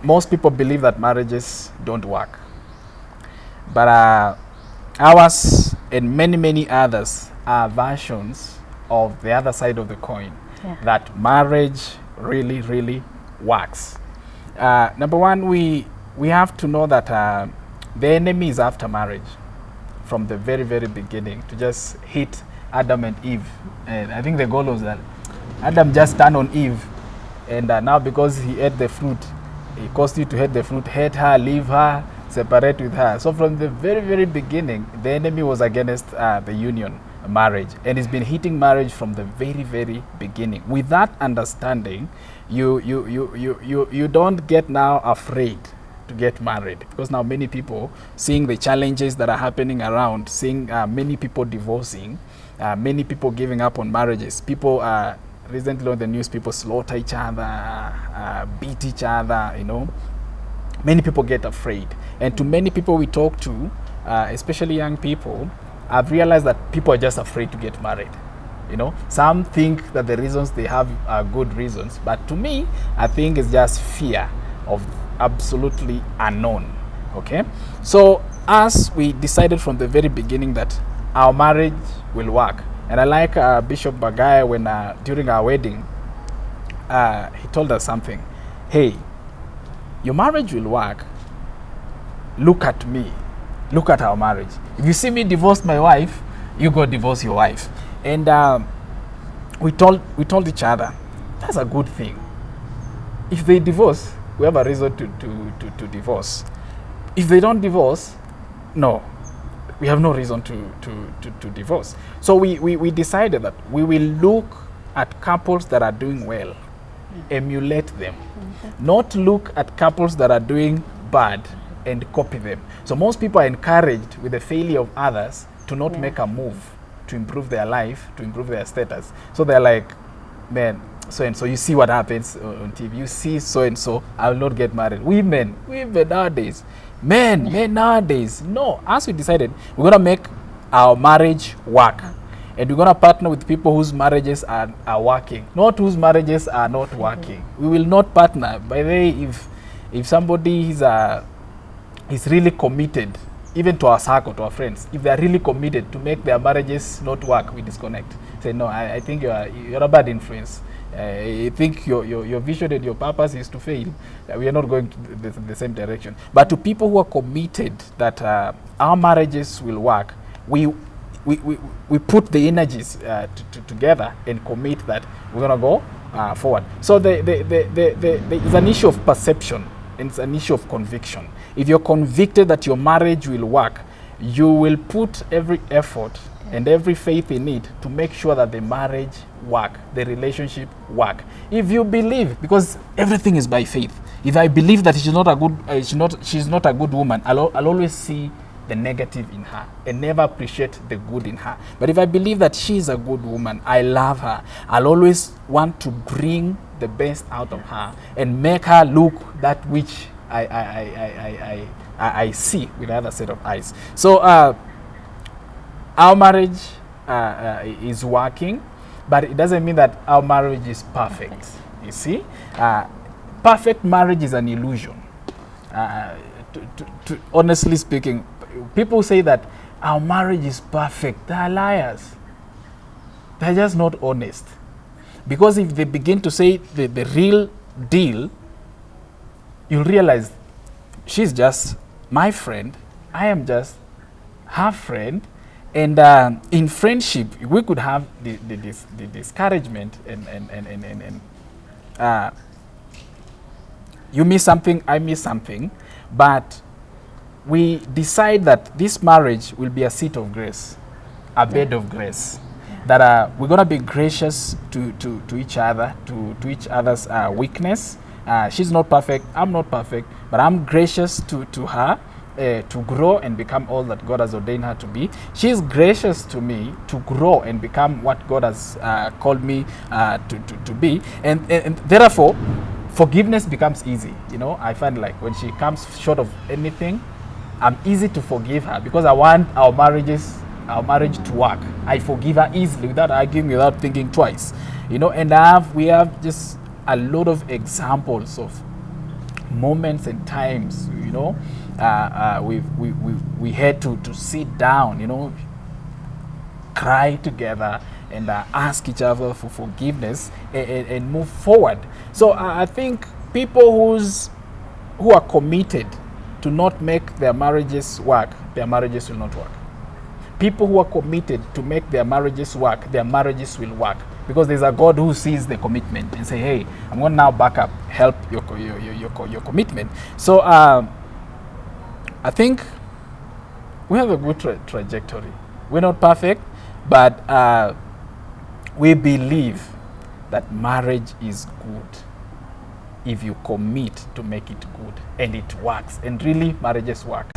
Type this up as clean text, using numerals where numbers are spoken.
most people believe that marriages don't work. But ours and many, many others are versions of the other side of the coin, that marriage really, really works. Number one, we have to know that the enemy is after marriage from the very, very beginning, to just hit Adam and Eve. And I think the goal was that Adam just turned on Eve, and now because he ate the fruit, he caused you to hate the fruit, hate her, leave her, separate with her. So from the very, very beginning, the enemy was against the union, marriage, and he's been hitting marriage from the very, very beginning. With that understanding, you don't get now afraid to get married, because now many people seeing the challenges that are happening around, seeing many people divorcing, many people giving up on marriages. People recently on the news, people slaughter each other, beat each other, you know. Many people get afraid, and to many people we talk to, especially young people, I've realized that people are just afraid to get married. You know, some think that the reasons they have are good reasons, but to me, I think it's just fear of absolutely unknown. Okay, so as we decided from the very beginning that our marriage will work, and I like Bishop Bagaya when during our wedding, he told us something. Hey, your marriage will work. Look at me. Look at our marriage. If you see me divorce my wife, you go divorce your wife. And we told each other, that's a good thing. If they divorce, we have a reason to divorce. If they don't divorce, no, we have no reason to divorce. So we decided that we will look at couples that are doing well, emulate them, not look at couples that are doing bad and copy them. So most people are encouraged with the failure of others to not make a move to improve their life, to improve their status. So they're like, man, so and so, you see what happens on TV, you see so and so, I will not get married. Women nowadays, men nowadays. No, as we decided, we're gonna make our marriage work, and we're gonna partner with people whose marriages are working, not whose marriages are not working. We will not partner. By the way, if somebody is really committed, even to our circle, to our friends, if they are really committed to make their marriages not work, we disconnect. Say, no, I think you're a bad influence. I think your vision and your purpose is to fail. We are not going to the same direction. But to people who are committed that our marriages will work, we put the energies together and commit that we're going to go forward. So it's an issue of perception, and it's an issue of conviction. If you're convicted that your marriage will work, you will put every effort and every faith in it to make sure that the marriage work, the relationship work. If you believe, because everything is by faith. If I believe that she's not a good woman, I'll always see the negative in her and never appreciate the good in her. But if I believe that she is a good woman, I love her, I'll always want to bring the best out of her and make her look that which I see with another set of eyes. So our marriage is working, but it doesn't mean that our marriage is perfect. You see, perfect marriage is an illusion. Honestly speaking, people say that our marriage is perfect. They are liars. They're just not honest. Because if they begin to say the real deal, you'll realize she's just my friend, I am just her friend, and in friendship we could have the discouragement and you miss something, I miss something, but we decide that this marriage will be a seat of grace, a bed of grace, that we're going to be gracious to each other, to each other's weakness. She's not perfect, I'm not perfect, but I'm gracious to her to grow and become all that God has ordained her to be. She's gracious to me to grow and become what God has called me to be. And therefore, forgiveness becomes easy. You know, I find like when she comes short of anything, I'm easy to forgive her because I want our marriage to work. I forgive her easily without arguing, without thinking twice. You know, and we have just a lot of examples of moments and times, you know, we had to sit down, you know, cry together and ask each other for forgiveness and move forward. So I think people who are committed to not make their marriages work, their marriages will not work. People who are committed to make their marriages work, their marriages will work. Because there's a God who sees the commitment and say, hey, I'm going to now back up, help your commitment. So I think we have a good trajectory. We're not perfect, but we believe that marriage is good if you commit to make it good, and it works. And really, marriages work.